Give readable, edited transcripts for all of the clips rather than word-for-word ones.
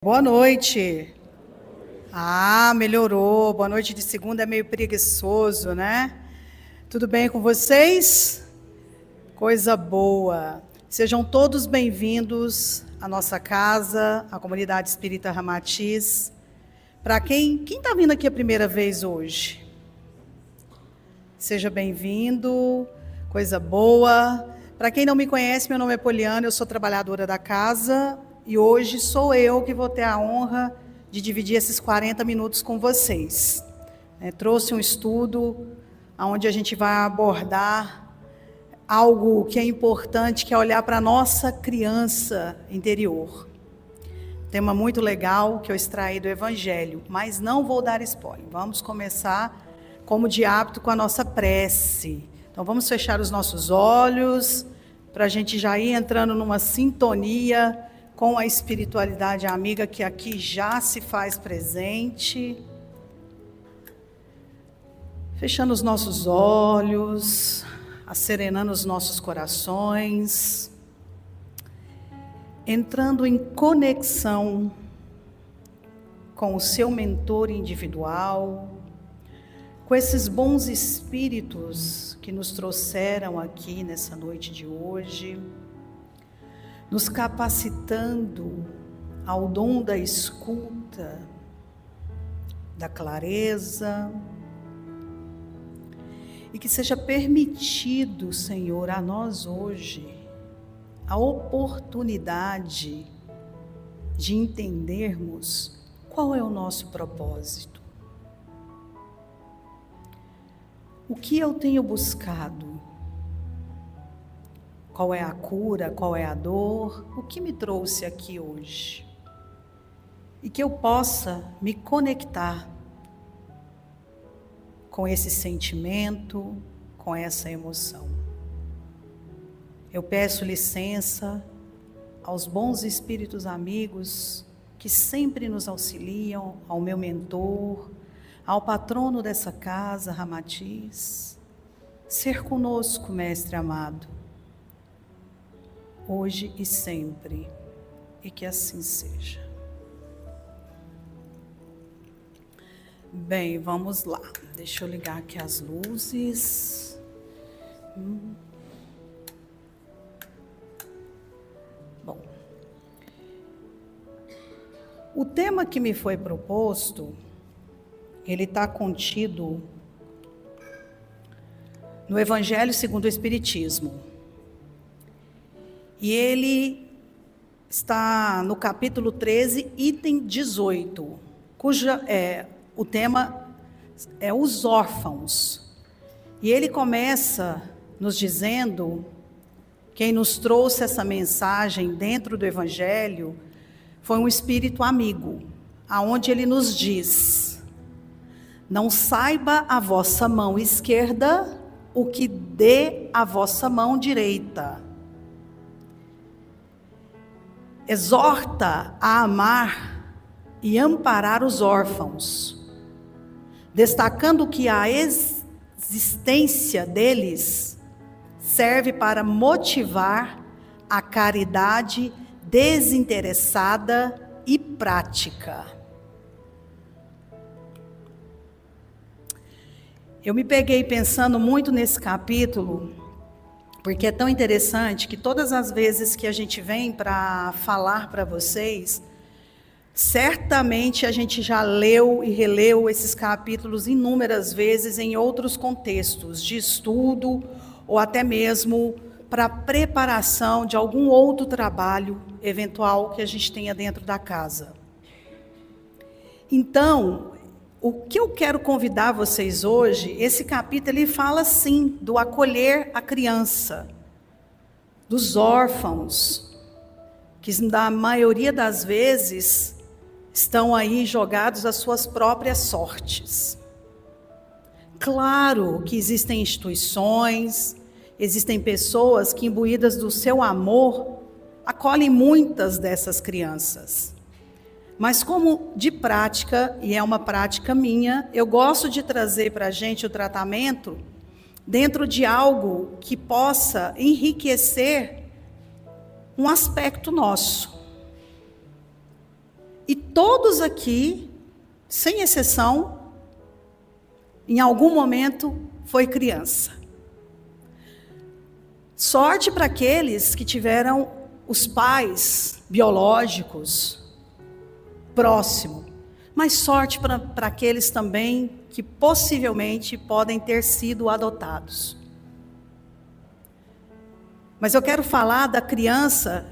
Boa noite. Melhorou. Boa noite de segunda é meio preguiçoso, né? Tudo bem com vocês? Coisa boa. Sejam todos bem-vindos à nossa casa, à comunidade espírita Ramatiz. Para quem está vindo aqui a primeira vez hoje? Seja bem-vindo. Coisa boa. Para quem não me conhece, meu nome é Poliana, eu sou trabalhadora da casa. E hoje sou eu que vou ter a honra de dividir esses 40 minutos com vocês. Trouxe um estudo onde a gente vai abordar algo que é importante, que é olhar para a nossa criança interior. Tema muito legal que eu extraí do Evangelho, mas não vou dar spoiler. Vamos começar, como de hábito, com a nossa prece. Então vamos fechar os nossos olhos, para a gente já ir entrando numa sintonia com a espiritualidade amiga que aqui já se faz presente. Fechando os nossos olhos, acerenando os nossos corações, entrando em conexão com o seu mentor individual, com esses bons espíritos que nos trouxeram aqui nessa noite de hoje, nos capacitando ao dom da escuta, da clareza, e que seja permitido, Senhor, a nós hoje, a oportunidade de entendermos qual é o nosso propósito. O que eu tenho buscado? Qual é a cura, qual é a dor, o que me trouxe aqui hoje? E que eu possa me conectar com esse sentimento, com essa emoção. Eu peço licença aos bons espíritos amigos que sempre nos auxiliam, ao meu mentor, ao patrono dessa casa, Ramatiz, ser conosco, Mestre amado, hoje e sempre, e que assim seja. Bem, vamos lá. Deixa eu ligar aqui as luzes. Bom, o tema que me foi proposto, ele está contido no Evangelho segundo o Espiritismo. E ele está no capítulo 13, item 18, o tema é os órfãos. E ele começa nos dizendo, quem nos trouxe essa mensagem dentro do Evangelho, foi um espírito amigo, aonde ele nos diz: não saiba a vossa mão esquerda o que dê a vossa mão direita. Exorta a amar e amparar os órfãos, destacando que a existência deles serve para motivar a caridade desinteressada e prática. Eu me peguei pensando muito nesse capítulo, porque é tão interessante que todas as vezes que a gente vem para falar para vocês, certamente a gente já leu e releu esses capítulos inúmeras vezes em outros contextos de estudo ou até mesmo para preparação de algum outro trabalho eventual que a gente tenha dentro da casa. Então, o que eu quero convidar vocês hoje, esse capítulo ele fala sim do acolher a criança, dos órfãos, que na maioria das vezes estão aí jogados às suas próprias sortes. Claro que existem instituições, existem pessoas que, imbuídas do seu amor, acolhem muitas dessas crianças. Mas como de prática, e é uma prática minha, eu gosto de trazer para a gente o tratamento dentro de algo que possa enriquecer um aspecto nosso. E todos aqui, sem exceção, em algum momento foi criança. Sorte para aqueles que tiveram os pais biológicos próximos, mas sorte para aqueles também que possivelmente podem ter sido adotados. Mas eu quero falar da criança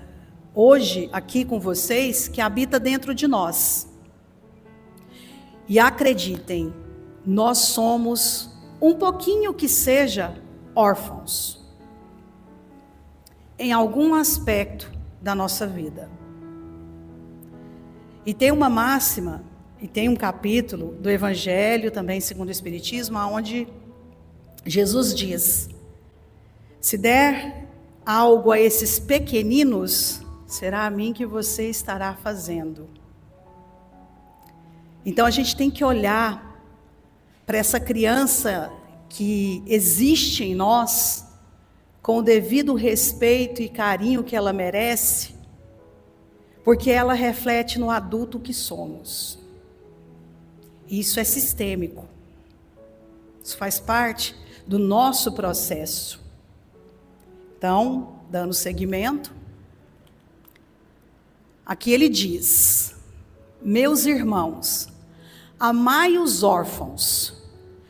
hoje aqui com vocês que habita dentro de nós. E acreditem, nós somos um pouquinho que seja órfãos em algum aspecto da nossa vida. E tem uma máxima, e tem um capítulo do Evangelho, também segundo o Espiritismo, onde Jesus diz: se der algo a esses pequeninos, será a mim que você estará fazendo. Então a gente tem que olhar para essa criança que existe em nós, com o devido respeito e carinho que ela merece, porque ela reflete no adulto que somos. Isso é sistêmico. Isso faz parte do nosso processo. Então, dando seguimento, aqui ele diz: meus irmãos, amai os órfãos.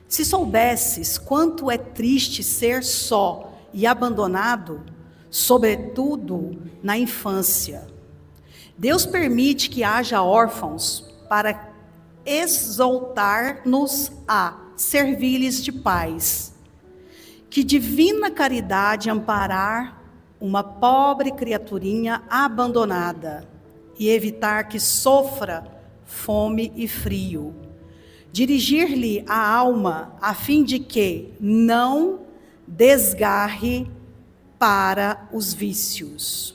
Se soubesses quanto é triste ser só e abandonado, sobretudo na infância. Deus permite que haja órfãos para exaltar-nos a servir-lhes de pais. Que divina caridade amparar uma pobre criaturinha abandonada e evitar que sofra fome e frio. Dirigir-lhe a alma a fim de que não desgarre para os vícios.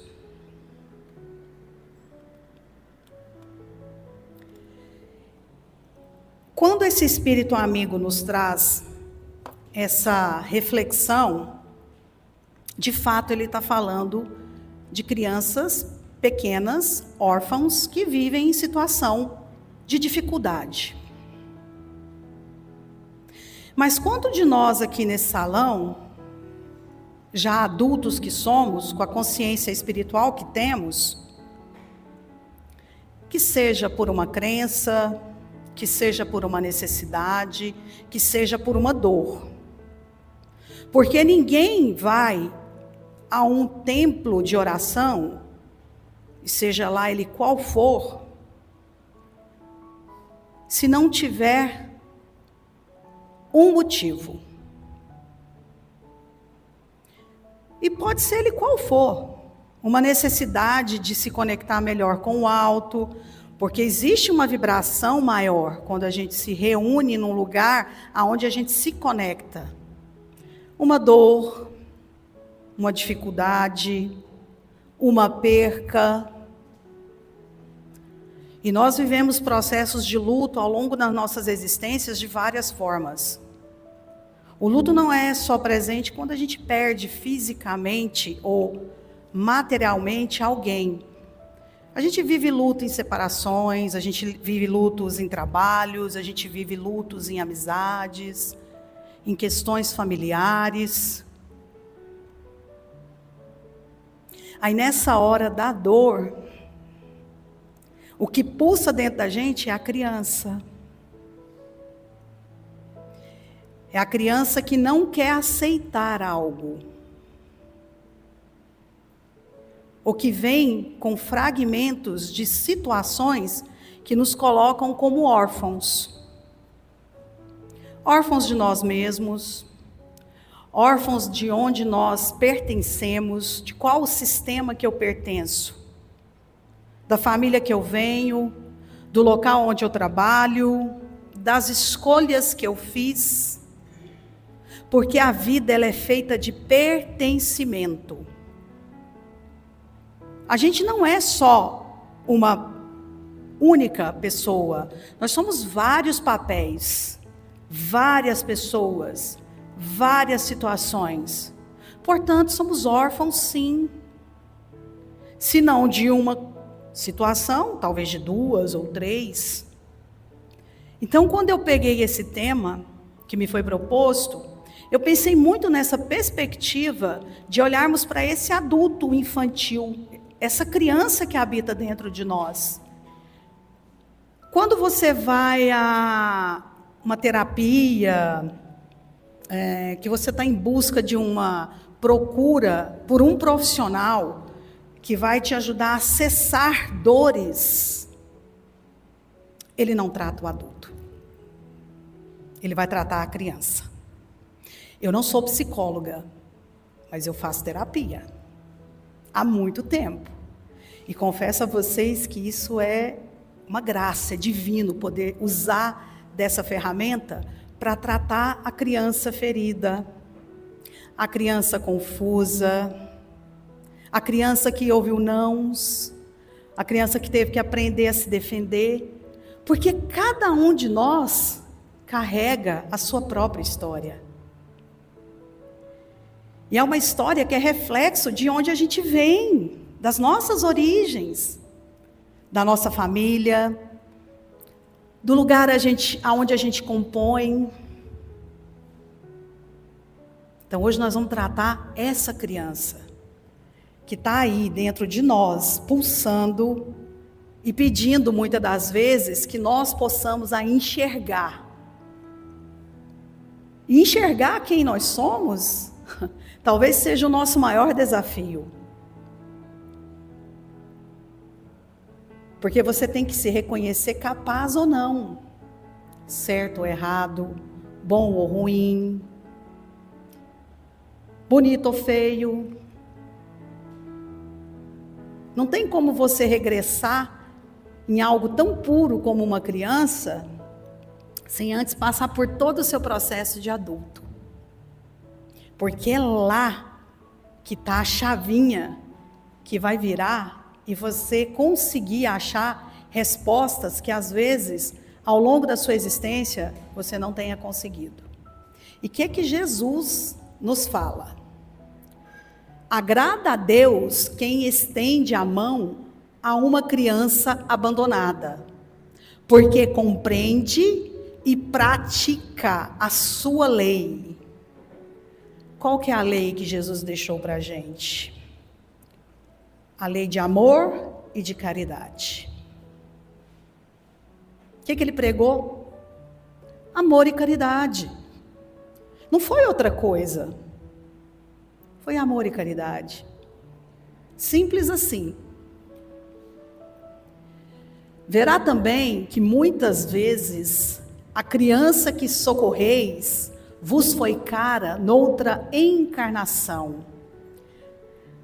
Quando esse espírito amigo nos traz essa reflexão, de fato ele está falando de crianças pequenas, órfãos, que vivem em situação de dificuldade. Mas quanto de nós aqui nesse salão, já adultos que somos, com a consciência espiritual que temos, que seja por uma crença, que seja por uma necessidade, que seja por uma dor. Porque ninguém vai a um templo de oração, e seja lá ele qual for, se não tiver um motivo. E pode ser ele qual for, uma necessidade de se conectar melhor com o alto, porque existe uma vibração maior quando a gente se reúne num lugar onde a gente se conecta. Uma dor, uma dificuldade, uma perca. E nós vivemos processos de luto ao longo das nossas existências de várias formas. O luto não é só presente quando a gente perde fisicamente ou materialmente alguém. A gente vive luto em separações, a gente vive lutos em trabalhos, a gente vive lutos em amizades, em questões familiares. Aí nessa hora da dor, o que pulsa dentro da gente é a criança. É a criança que não quer aceitar algo. Ou que vem com fragmentos de situações que nos colocam como órfãos. Órfãos de nós mesmos, órfãos de onde nós pertencemos, de qual o sistema que eu pertenço, da família que eu venho, do local onde eu trabalho, das escolhas que eu fiz, porque a vida ela é feita de pertencimento. A gente não é só uma única pessoa, nós somos vários papéis, várias pessoas, várias situações. Portanto, somos órfãos sim, se não de uma situação, talvez de 2 ou 3. Então, quando eu peguei esse tema que me foi proposto, eu pensei muito nessa perspectiva de olharmos para esse adulto infantil, essa criança que habita dentro de nós. Quando você vai a uma terapia, que você está em busca de uma procura por um profissional que vai te ajudar a cessar dores, ele não trata o adulto. Ele vai tratar a criança. Eu não sou psicóloga, mas eu faço terapia há muito tempo. E confesso a vocês que isso é uma graça, é divino poder usar dessa ferramenta para tratar a criança ferida, a criança confusa, a criança que ouviu nãos, a criança que teve que aprender a se defender, porque cada um de nós carrega a sua própria história. E é uma história que é reflexo de onde a gente vem, das nossas origens, da nossa família, do lugar aonde a gente compõe. Então hoje nós vamos tratar essa criança, que está aí dentro de nós, pulsando e pedindo muitas das vezes que nós possamos a enxergar. E enxergar quem nós somos, talvez seja o nosso maior desafio. Porque você tem que se reconhecer capaz ou não, certo ou errado, bom ou ruim, bonito ou feio. Não tem como você regressar em algo tão puro como uma criança, sem antes passar por todo o seu processo de adulto. Porque é lá que está a chavinha que vai virar e você conseguir achar respostas que às vezes, ao longo da sua existência, você não tenha conseguido. E o que Jesus nos fala? Agrada a Deus quem estende a mão a uma criança abandonada, porque compreende e pratica a sua lei. Qual que é a lei que Jesus deixou para a gente? A lei de amor e de caridade. O que ele pregou? Amor e caridade. Não foi outra coisa. Foi amor e caridade. Simples assim. Verá também que muitas vezes a criança que socorreis vos foi cara noutra encarnação.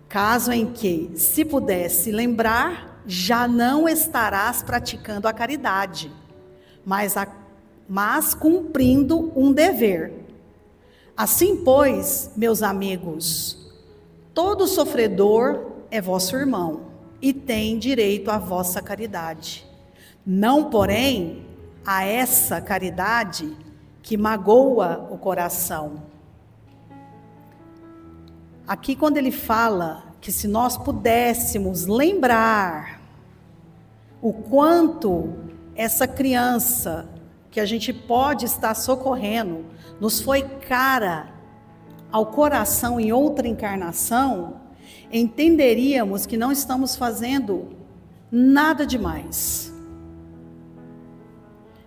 Caso em que, se pudesse lembrar, já não estarás praticando a caridade, mas cumprindo um dever. Assim, pois, meus amigos, todo sofredor é vosso irmão e tem direito à vossa caridade. Não, porém, a essa caridade que magoa o coração. Aqui, quando ele fala que se nós pudéssemos lembrar o quanto essa criança que a gente pode estar socorrendo nos foi cara ao coração em outra encarnação, entenderíamos que não estamos fazendo nada demais.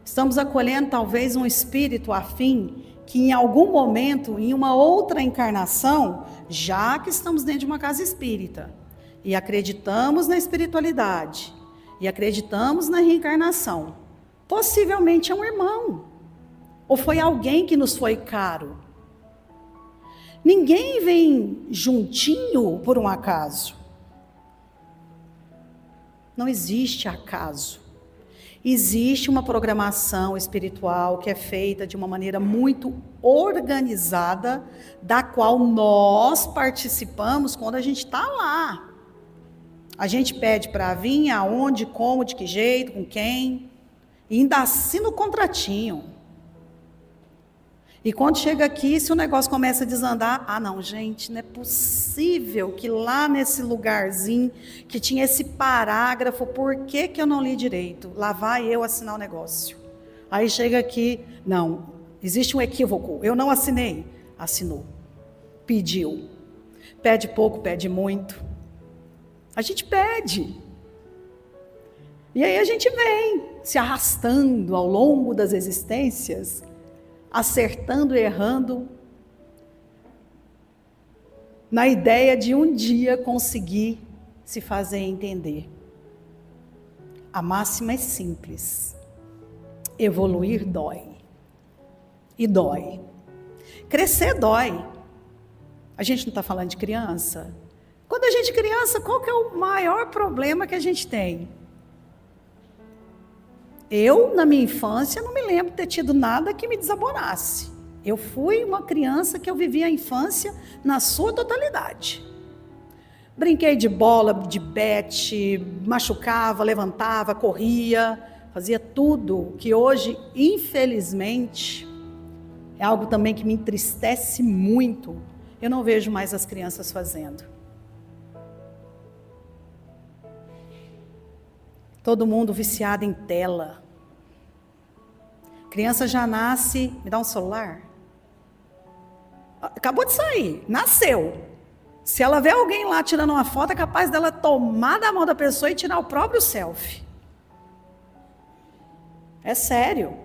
Estamos acolhendo talvez um espírito afim que em algum momento, em uma outra encarnação, já que estamos dentro de uma casa espírita e acreditamos na espiritualidade e acreditamos na reencarnação, possivelmente é um irmão ou foi alguém que nos foi caro. Ninguém vem juntinho por um acaso. Não existe acaso. Existe uma programação espiritual que é feita de uma maneira muito organizada, da qual nós participamos quando a gente está lá. A gente pede para vir aonde, como, de que jeito, com quem, e ainda assina o contratinho. E quando chega aqui, se o negócio começa a desandar, não, gente, não é possível que lá nesse lugarzinho, que tinha esse parágrafo, por que que eu não li direito? Lá vai eu assinar o negócio. Aí chega aqui, não, existe um equívoco, eu não assinei. Assinou, pediu. Pede pouco, pede muito. A gente pede. E aí a gente vem se arrastando ao longo das existências, acertando e errando, na ideia de um dia conseguir se fazer entender. A máxima é simples: evoluir dói. E dói. Crescer dói. A gente não está falando de criança? Quando a gente é criança, qual que é o maior problema que a gente tem? Eu, na minha infância, não me lembro de ter tido nada que me desabonasse. Eu fui uma criança que eu vivi a infância na sua totalidade. Brinquei de bola, de bete, machucava, levantava, corria, fazia tudo que hoje, infelizmente, é algo também que me entristece muito. Eu não vejo mais as crianças fazendo. Todo mundo viciado em tela. Criança já nasce, me dá um celular? Acabou de sair, nasceu. Se ela vê alguém lá tirando uma foto, é capaz dela tomar da mão da pessoa e tirar o próprio selfie. É sério.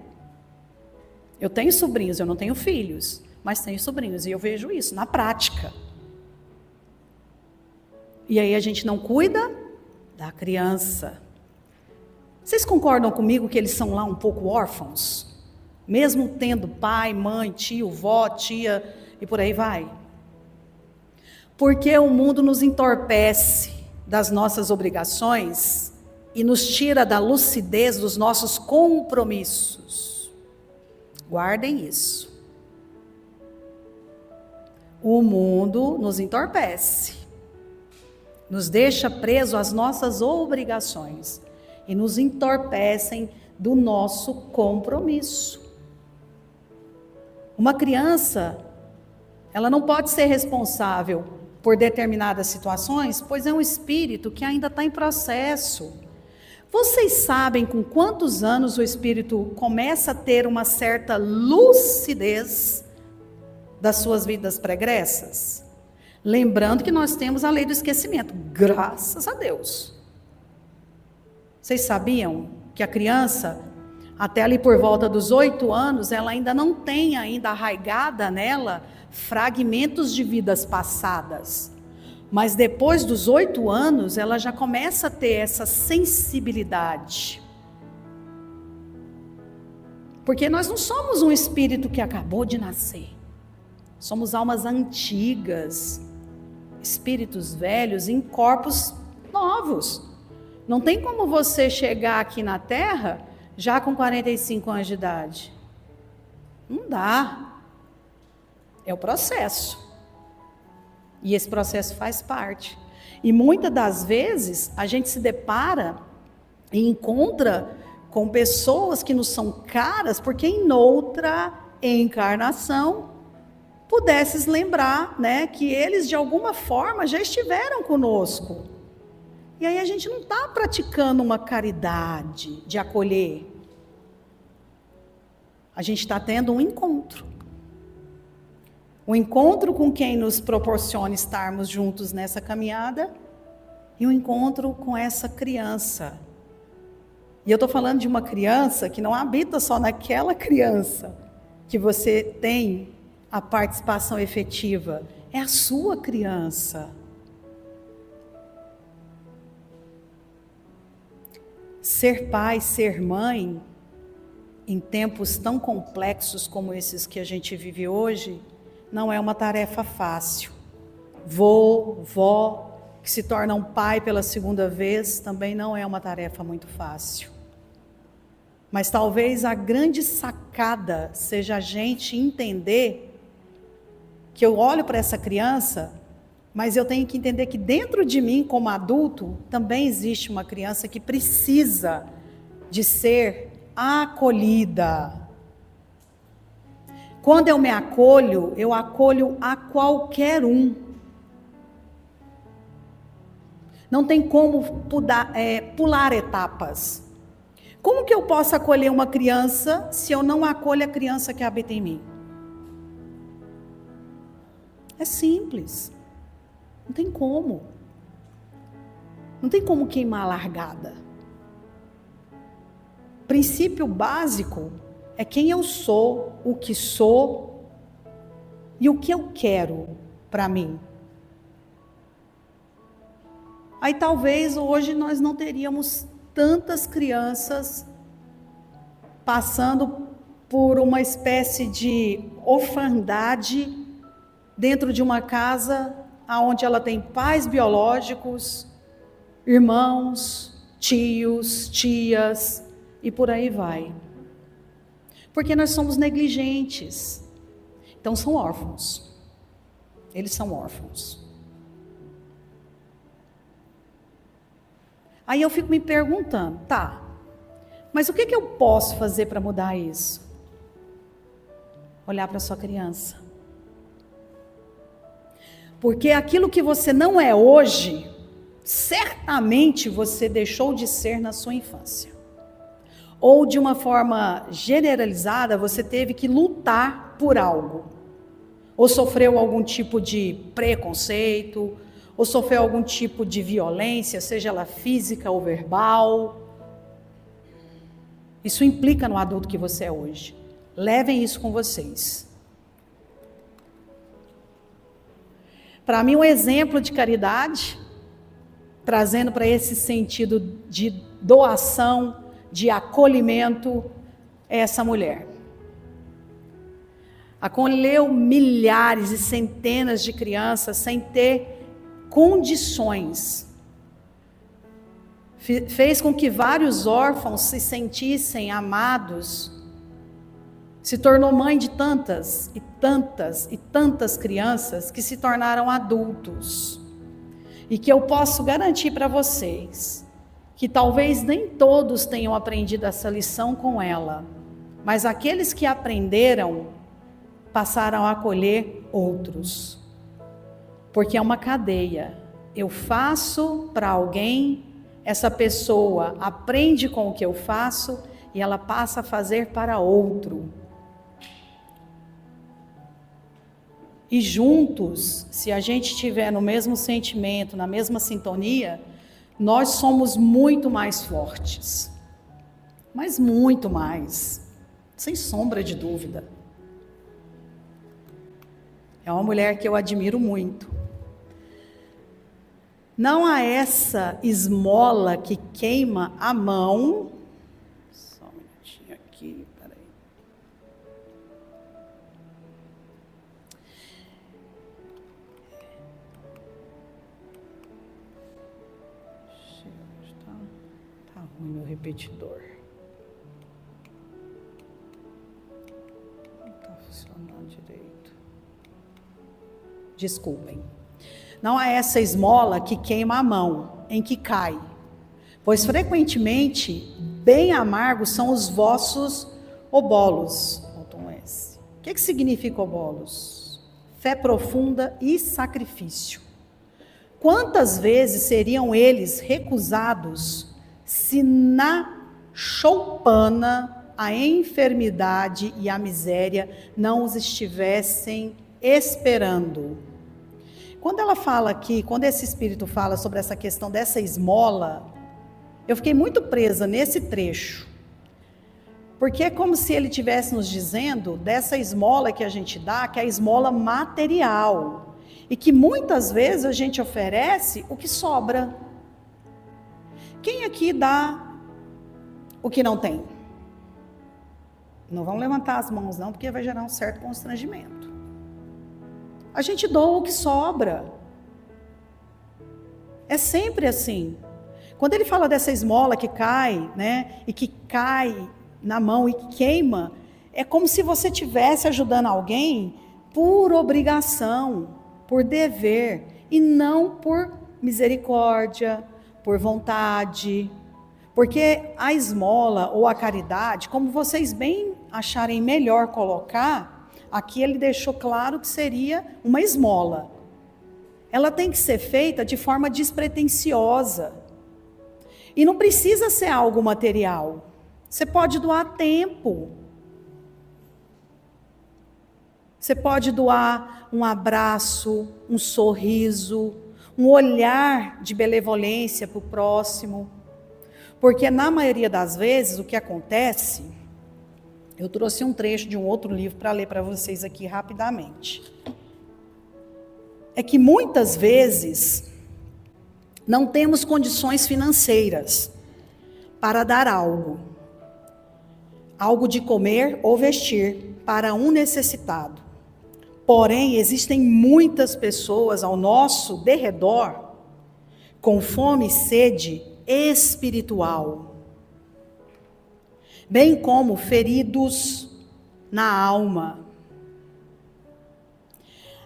Eu tenho sobrinhos, eu não tenho filhos, mas tenho sobrinhos e eu vejo isso na prática. E aí a gente não cuida da criança. Vocês concordam comigo que eles são lá um pouco órfãos? Mesmo tendo pai, mãe, tio, vó, tia e por aí vai. Porque o mundo nos entorpece das nossas obrigações e nos tira da lucidez dos nossos compromissos. Guardem isso. O mundo nos entorpece, nos deixa presos às nossas obrigações e nos entorpecem do nosso compromisso. Uma criança, ela não pode ser responsável por determinadas situações, pois é um espírito que ainda está em processo. Vocês sabem com quantos anos o espírito começa a ter uma certa lucidez das suas vidas pregressas? Lembrando que nós temos a lei do esquecimento, graças a Deus. Vocês sabiam que a criança, até ali por volta dos 8 anos, ela ainda não tem ainda arraigada nela fragmentos de vidas passadas. Mas depois dos 8 anos, ela já começa a ter essa sensibilidade. Porque nós não somos um espírito que acabou de nascer. Somos almas antigas, espíritos velhos em corpos novos. Não tem como você chegar aqui na Terra já com 45 anos de idade. Não dá. É o processo. E esse processo faz parte. E muitas das vezes a gente se depara e encontra com pessoas que nos são caras, porque em outra encarnação pudesses lembrar, né, que eles de alguma forma já estiveram conosco. E aí a gente não está praticando uma caridade de acolher. A gente está tendo um encontro. Um encontro com quem nos proporciona estarmos juntos nessa caminhada e um encontro com essa criança. E eu estou falando de uma criança que não habita só naquela criança que você tem a participação efetiva. É a sua criança. Ser pai, ser mãe, em tempos tão complexos como esses que a gente vive hoje, não é uma tarefa fácil. Vô, vó, que se tornam pai pela segunda vez, também não é uma tarefa muito fácil. Mas talvez a grande sacada seja a gente entender que eu olho para essa criança, mas eu tenho que entender que dentro de mim, como adulto, também existe uma criança que precisa de ser acolhida. Quando eu me acolho, eu acolho a qualquer um. Não tem como pular etapas. Como que eu posso acolher uma criança se eu não acolho a criança que habita em mim? É simples. Não tem como. Não tem como queimar a largada. Princípio básico é quem eu sou, o que sou e o que eu quero para mim. Aí talvez hoje nós não teríamos tantas crianças passando por uma espécie de orfandade dentro de uma casa onde ela tem pais biológicos, irmãos, tios, tias e por aí vai. Porque nós somos negligentes. Então são órfãos. Eles são órfãos. Aí eu fico me perguntando, tá, mas o que eu posso fazer para mudar isso? Olhar para sua criança. Porque aquilo que você não é hoje, certamente você deixou de ser na sua infância. Ou de uma forma generalizada, você teve que lutar por algo. Ou sofreu algum tipo de preconceito, ou sofreu algum tipo de violência, seja ela física ou verbal. Isso implica no adulto que você é hoje. Levem isso com vocês. Para mim, um exemplo de caridade, trazendo para esse sentido de doação, de acolhimento, é essa mulher. Acolheu milhares e centenas de crianças sem ter condições. Fez com que vários órfãos se sentissem amados. Se tornou mãe de tantas e tantas e tantas crianças que se tornaram adultos. E que eu posso garantir para vocês que talvez nem todos tenham aprendido essa lição com ela, mas aqueles que aprenderam passaram a acolher outros. Porque é uma cadeia. Eu faço para alguém, essa pessoa aprende com o que eu faço e ela passa a fazer para outro. E juntos, se a gente estiver no mesmo sentimento, na mesma sintonia, nós somos muito mais fortes. Mas muito mais. Sem sombra de dúvida. É uma mulher que eu admiro muito. Não há essa esmola que queima a mão. Só um minutinho aqui, peraí. Tá ruim meu repetidor. Não está funcionando direito. Desculpem. Não há essa esmola que queima a mão, em que cai. Pois frequentemente, bem amargos são os vossos obolos. Faltou um S. O que significa obolos? Fé profunda e sacrifício. Quantas vezes seriam eles recusados se na choupana a enfermidade e a miséria não os estivessem esperando? Quando ela fala aqui, quando esse Espírito fala sobre essa questão dessa esmola, eu fiquei muito presa nesse trecho. Porque é como se ele estivesse nos dizendo dessa esmola que a gente dá, que é a esmola material. E que muitas vezes a gente oferece o que sobra. Quem aqui dá o que não tem? Não vão levantar as mãos não, porque vai gerar um certo constrangimento. A gente doa o que sobra. É sempre assim. Quando ele fala dessa esmola que cai, né, e que cai na mão e que queima, é como se você estivesse ajudando alguém por obrigação, por dever, e não por misericórdia, por vontade. Porque a esmola ou a caridade, como vocês bem acharem melhor colocar, aqui ele deixou claro que seria uma esmola. Ela tem que ser feita de forma despretensiosa. E não precisa ser algo material. Você pode doar tempo. Você pode doar um abraço, um sorriso, um olhar de benevolência para o próximo. Porque na maioria das vezes o que acontece, eu trouxe um trecho de um outro livro para ler para vocês aqui rapidamente. É que muitas vezes não temos condições financeiras para dar algo de comer ou vestir para um necessitado. Porém, existem muitas pessoas ao nosso derredor com fome e sede espiritual, bem como feridos na alma.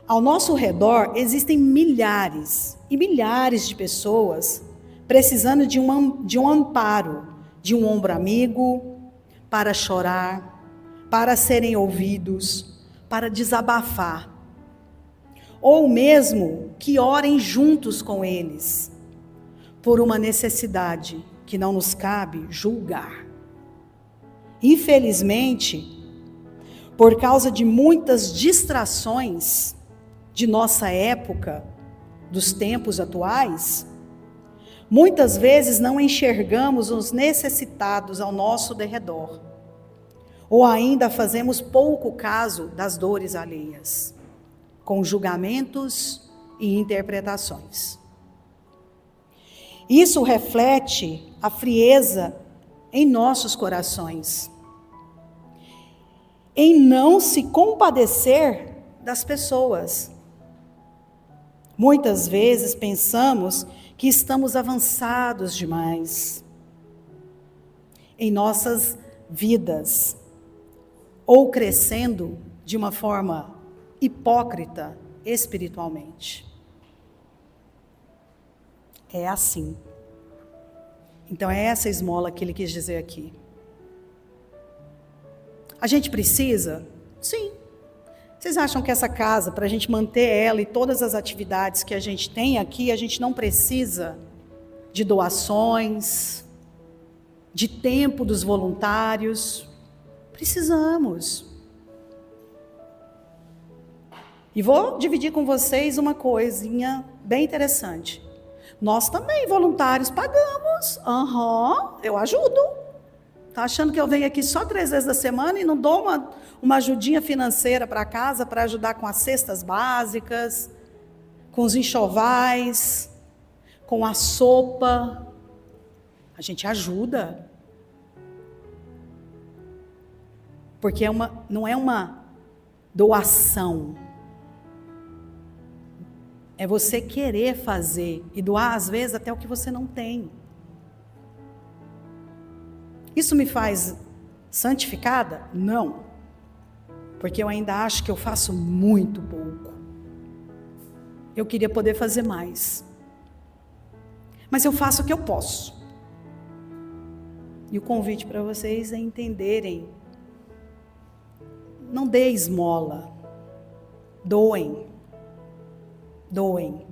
Ao nosso redor existem milhares e milhares de pessoas precisando de um amparo, de um ombro amigo, para chorar, para serem ouvidos, para desabafar, ou mesmo que orem juntos com eles, por uma necessidade que não nos cabe julgar. Infelizmente, por causa de muitas distrações de nossa época, dos tempos atuais, muitas vezes não enxergamos os necessitados ao nosso derredor, ou ainda fazemos pouco caso das dores alheias, com julgamentos e interpretações. Isso reflete a frieza em nossos corações, em não se compadecer das pessoas. Muitas vezes pensamos que estamos avançados demais em nossas vidas, ou crescendo de uma forma hipócrita espiritualmente. É assim. Então é essa esmola que ele quis dizer aqui. A gente precisa? Sim. Vocês acham que essa casa, para a gente manter ela e todas as atividades que a gente tem aqui, a gente não precisa de doações, de tempo dos voluntários? Precisamos. E vou dividir com vocês uma coisinha bem interessante. Nós também, voluntários, pagamos. Eu ajudo. Está achando que eu venho aqui só 3 vezes da semana e não dou uma ajudinha financeira para casa para ajudar com as cestas básicas, com os enxovais, com a sopa? A gente ajuda. Porque não é uma doação. É você querer fazer e doar, às vezes, até o que você não tem. Isso me faz santificada? Não. Porque eu ainda acho que eu faço muito pouco. Eu queria poder fazer mais. Mas eu faço o que eu posso. E o convite para vocês é entenderem. Não dê esmola. Doem. Doem.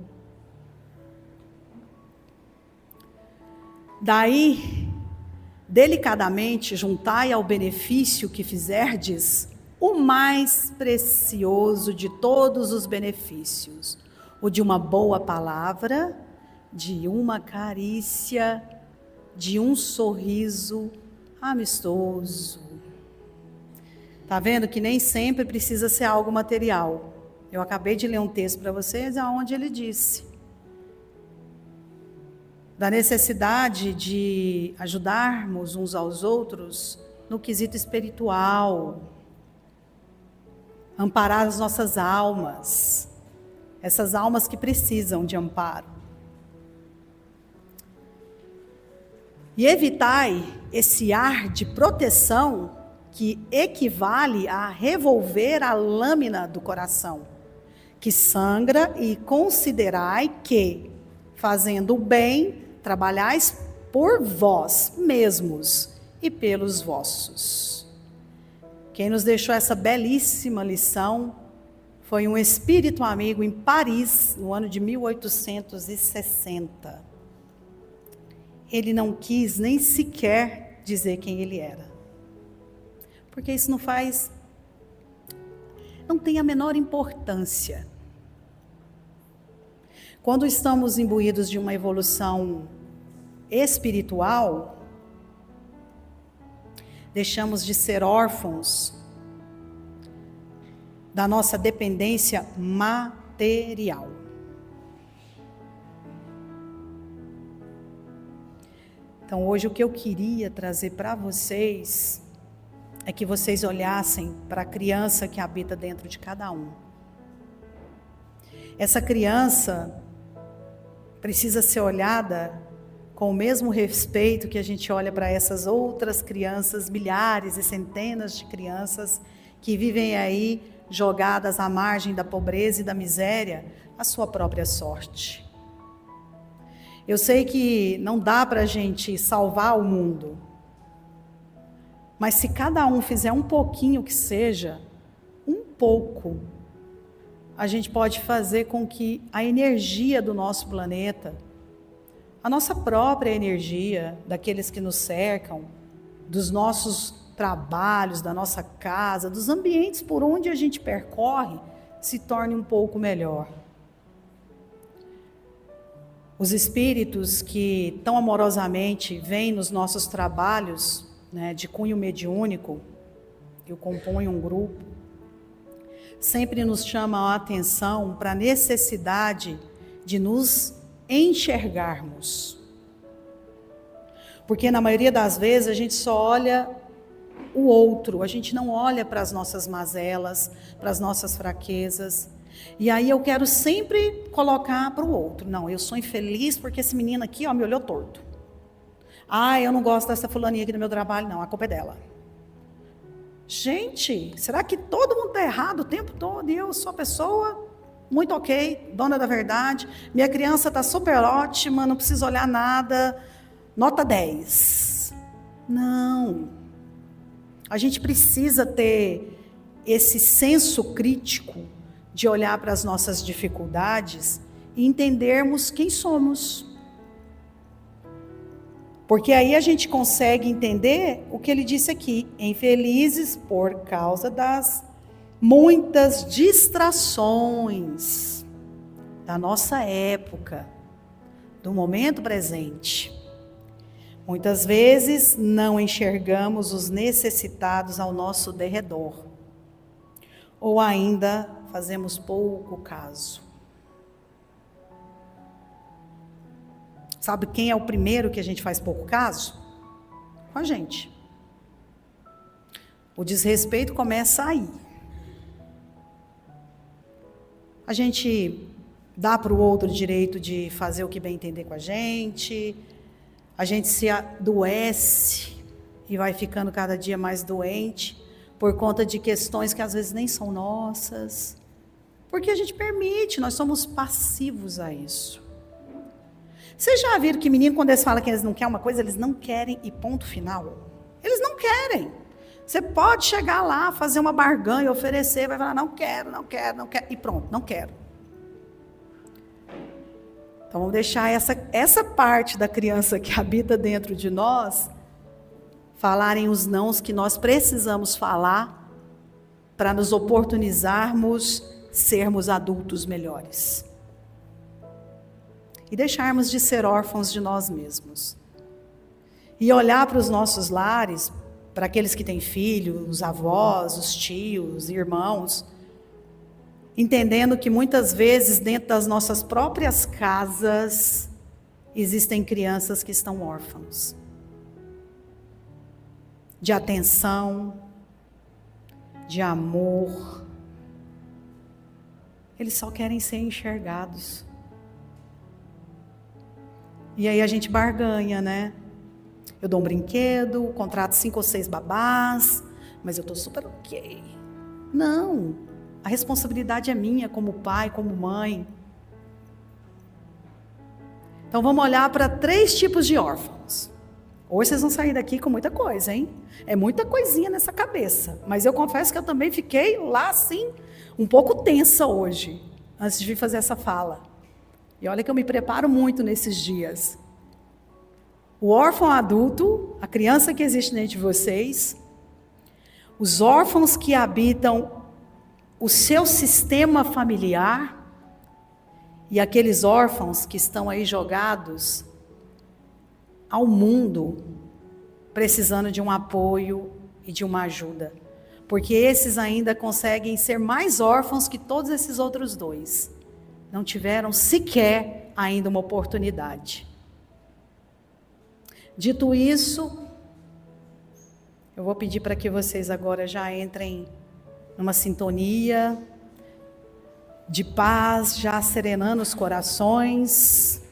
Daí, delicadamente juntai ao benefício que fizerdes o mais precioso de todos os benefícios, o de uma boa palavra, de uma carícia, de um sorriso amistoso. Tá vendo que nem sempre precisa ser algo material. Eu acabei de ler um texto para vocês, onde ele disse da necessidade de ajudarmos uns aos outros no quesito espiritual, amparar as nossas almas, essas almas que precisam de amparo. E evitai esse ar de proteção que equivale a revolver a lâmina do coração, que sangra, e considerai que, fazendo o bem, trabalhais por vós mesmos e pelos vossos. Quem nos deixou essa belíssima lição foi um espírito amigo em Paris, no ano de 1860. Ele não quis nem sequer dizer quem ele era. Porque isso não tem a menor importância. Quando estamos imbuídos de uma evolução espiritual, deixamos de ser órfãos da nossa dependência material. Então, hoje o que eu queria trazer para vocês é que vocês olhassem para a criança que habita dentro de cada um. Essa criança precisa ser olhada com o mesmo respeito que a gente olha para essas outras crianças, milhares e centenas de crianças que vivem aí jogadas à margem da pobreza e da miséria, à sua própria sorte. Eu sei que não dá para a gente salvar o mundo, mas se cada um fizer um pouquinho que seja, um pouco, a gente pode fazer com que a energia do nosso planeta, a nossa própria energia, daqueles que nos cercam, dos nossos trabalhos, da nossa casa, dos ambientes por onde a gente percorre, se torne um pouco melhor. Os espíritos que tão amorosamente vêm nos nossos trabalhos, né, de cunho mediúnico, que compõem um grupo, sempre nos chamam a atenção para a necessidade de nos enxergarmos. Porque na maioria das vezes a gente só olha o outro, a gente não olha para as nossas mazelas, para as nossas fraquezas. E aí eu quero sempre colocar para o outro. Não, eu sou infeliz porque esse menino aqui, ó, me olhou torto. Eu não gosto dessa fulaninha aqui no meu trabalho, não, a culpa é dela. Gente, será que todo mundo está errado o tempo todo? E eu sou a pessoa muito ok, dona da verdade. Minha criança está super ótima, não preciso olhar nada, nota 10. Não. A gente precisa ter esse senso crítico de olhar para as nossas dificuldades e entendermos quem somos. Porque aí a gente consegue entender o que ele disse aqui, infelizes por causa das muitas distrações da nossa época, do momento presente. Muitas vezes não enxergamos os necessitados ao nosso derredor, ou ainda fazemos pouco caso. Sabe quem é o primeiro que a gente faz pouco caso? Com a gente. O desrespeito começa aí. A gente dá para o outro o direito de fazer o que bem entender com a gente se adoece e vai ficando cada dia mais doente por conta de questões que às vezes nem são nossas, porque a gente permite, nós somos passivos a isso. Vocês já viram que menino, quando eles falam que eles não querem uma coisa, eles não querem e ponto final? Eles não querem. Você pode chegar lá, fazer uma barganha, oferecer, vai falar, não quero, e pronto, não quero. Então vamos deixar essa parte da criança que habita dentro de nós, falarem os nãos que nós precisamos falar para nos oportunizarmos sermos adultos melhores. E deixarmos de ser órfãos de nós mesmos. E olhar para os nossos lares, para aqueles que têm filhos, os avós, os tios, irmãos, entendendo que muitas vezes dentro das nossas próprias casas existem crianças que estão órfãos de atenção, de amor. Eles só querem ser enxergados. E aí a gente barganha, né? Eu dou um brinquedo, contrato 5 ou 6 babás, mas eu estou super ok. Não, a responsabilidade é minha como pai, como mãe. Então vamos olhar para 3 tipos de órfãos. Hoje vocês vão sair daqui com muita coisa, hein? É muita coisinha nessa cabeça. Mas eu confesso que eu também fiquei lá, assim, um pouco tensa hoje, antes de vir fazer essa fala. E olha que eu me preparo muito nesses dias. O órfão adulto, a criança que existe dentro de vocês, os órfãos que habitam o seu sistema familiar e aqueles órfãos que estão aí jogados ao mundo, precisando de um apoio e de uma ajuda. Porque esses ainda conseguem ser mais órfãos que todos esses outros dois. Não tiveram sequer ainda uma oportunidade. Dito isso, eu vou pedir para que vocês agora já entrem numa sintonia de paz, já serenando os corações,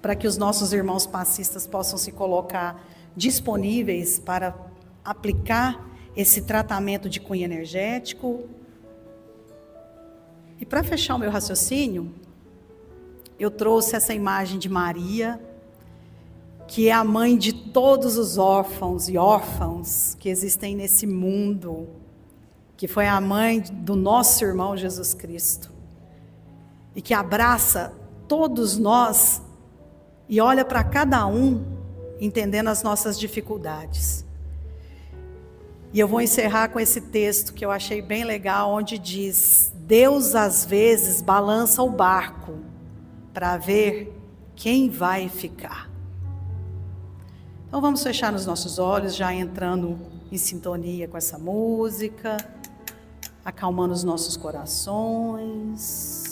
para que os nossos irmãos passistas possam se colocar disponíveis para aplicar esse tratamento de cunho energético. E para fechar o meu raciocínio, eu trouxe essa imagem de Maria, que é a mãe de todos os órfãos e órfãs que existem nesse mundo, que foi a mãe do nosso irmão Jesus Cristo, e que abraça todos nós e olha para cada um, entendendo as nossas dificuldades. E eu vou encerrar com esse texto que eu achei bem legal, onde diz: Deus às vezes balança o barco para ver quem vai ficar. Então vamos fechar os nossos olhos, já entrando em sintonia com essa música, acalmando os nossos corações,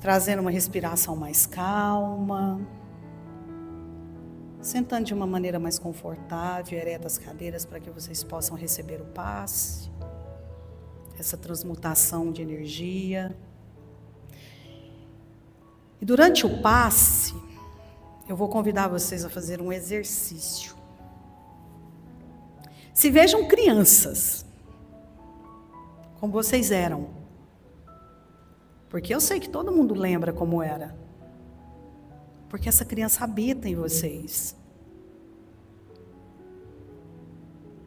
trazendo uma respiração mais calma, sentando de uma maneira mais confortável, ereta as cadeiras para que vocês possam receber o passe, essa transmutação de energia. E durante o passe, eu vou convidar vocês a fazer um exercício. Se vejam crianças, como vocês eram. Porque eu sei que todo mundo lembra como era. Porque essa criança habita em vocês.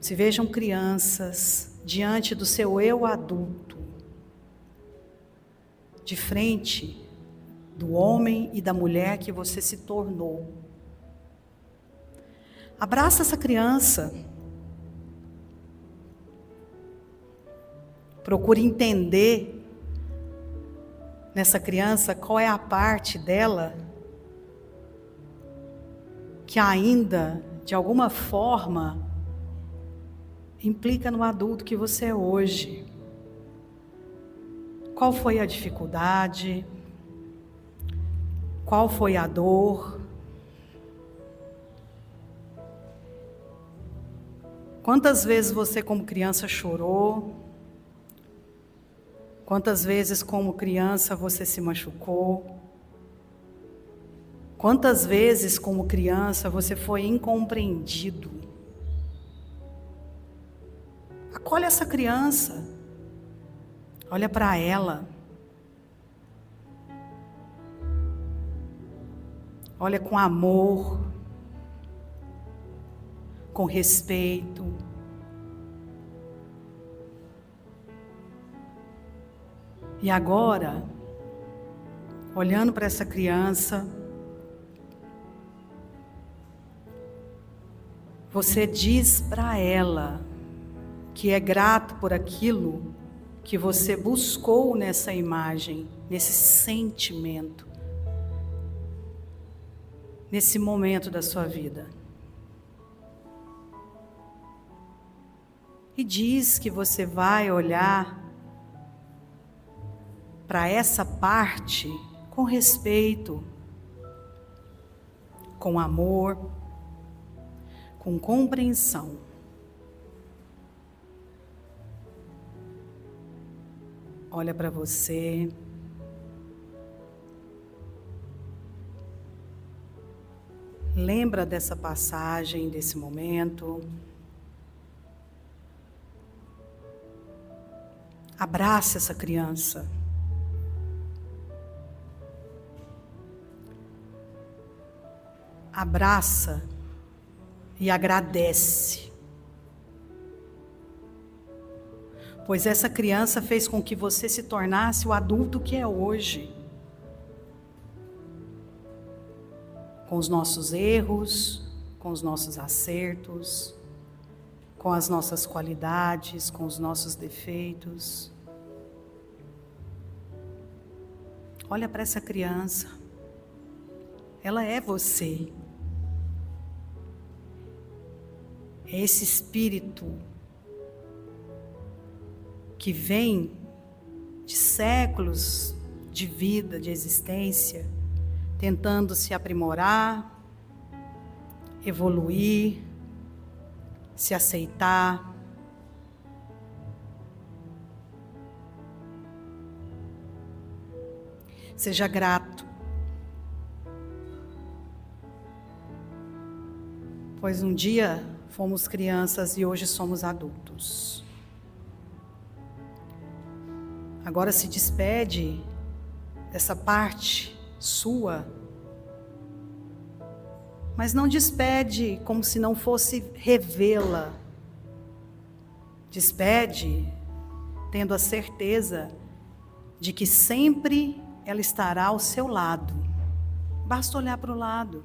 Se vejam crianças diante do seu eu adulto, de frente do homem e da mulher que você se tornou. Abraça essa criança. Procure entender nessa criança qual é a parte dela que ainda, de alguma forma, implica no adulto que você é hoje. Qual foi a dificuldade? Qual foi a dor? Quantas vezes você, como criança, chorou? Quantas vezes, como criança, você se machucou? Quantas vezes, como criança, você foi incompreendido? Acolhe essa criança. Olha para ela. Olha com amor, com respeito. E agora, olhando para essa criança, você diz para ela que é grato por aquilo que você buscou nessa imagem, nesse sentimento, nesse momento da sua vida. E diz que você vai olhar para essa parte com respeito, com amor, com compreensão. Olha para você. Lembra dessa passagem, desse momento. Abraça essa criança. abraça e agradece. Pois essa criança fez com que você se tornasse o adulto que é hoje. Com os nossos erros, com os nossos acertos, com as nossas qualidades, com os nossos defeitos. Olha para essa criança. Ela é você. É esse espírito que vem de séculos de vida, de existência, tentando se aprimorar, evoluir, se aceitar. Seja grato, pois um dia fomos crianças e hoje somos adultos. Agora se despede dessa parte sua, mas não despede como se não fosse revê-la. Despede tendo a certeza de que sempre ela estará ao seu lado. Basta olhar para o lado.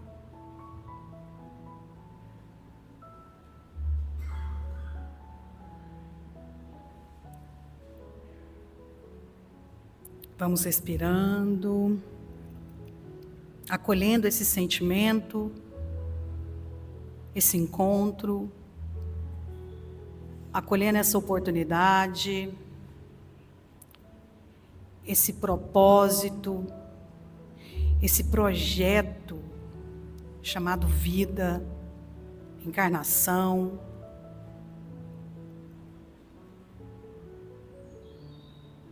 Vamos respirando, acolhendo esse sentimento, esse encontro, acolhendo essa oportunidade, esse propósito, esse projeto chamado vida, encarnação.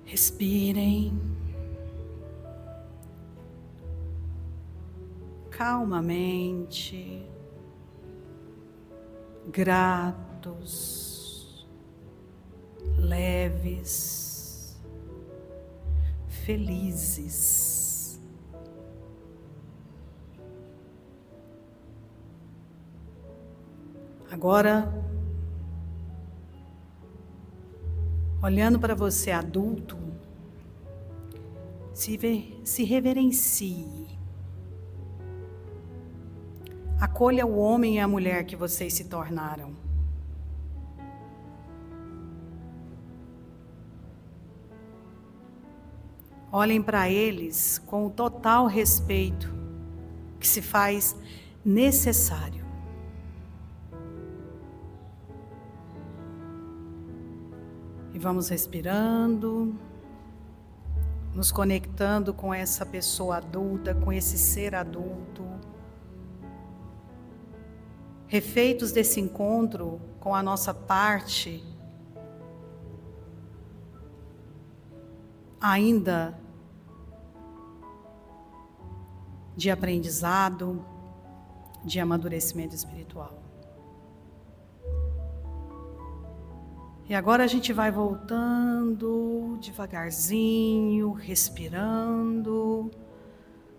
Respirem calmamente, gratos, leves, felizes. Agora, olhando para você adulto, se reverencie. Acolha o homem e a mulher que vocês se tornaram. Olhem para eles com o total respeito que se faz necessário. E vamos respirando, nos conectando com essa pessoa adulta, com esse ser adulto. Refeitos desse encontro com a nossa parte ainda de aprendizado, de amadurecimento espiritual. E agora a gente vai voltando devagarzinho, respirando,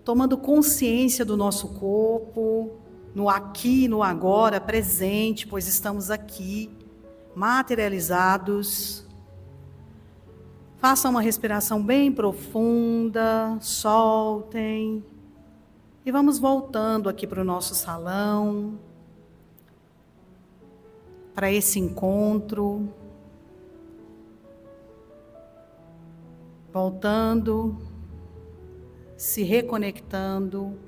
tomando consciência do nosso corpo, no aqui, no agora, presente, pois estamos aqui, materializados. Façam uma respiração bem profunda, soltem. E vamos voltando aqui para o nosso salão, para esse encontro. Voltando, se reconectando,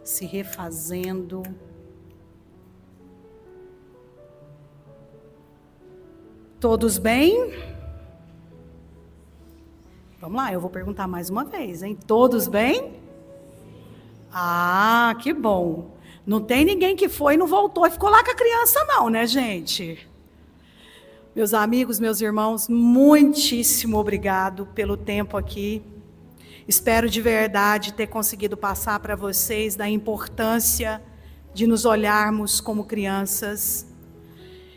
se refazendo. Todos bem? Vamos lá, eu vou perguntar mais uma vez, hein? Todos bem? Ah, que bom. Não tem ninguém que foi e não voltou e ficou lá com a criança não, né, gente? Meus amigos, meus irmãos, muitíssimo obrigado pelo tempo aqui. Espero de verdade ter conseguido passar para vocês da importância de nos olharmos como crianças.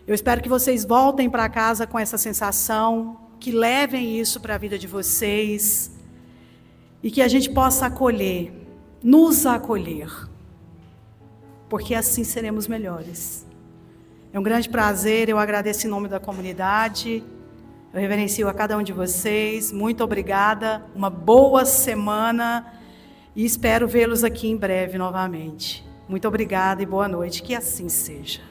Eu espero que vocês voltem para casa com essa sensação, que levem isso para a vida de vocês e que a gente possa acolher, nos acolher. porque assim seremos melhores. É um grande prazer, eu agradeço em nome da comunidade, eu reverencio a cada um de vocês, muito obrigada, uma boa semana e espero vê-los aqui em breve novamente. Muito obrigada e boa noite, que assim seja.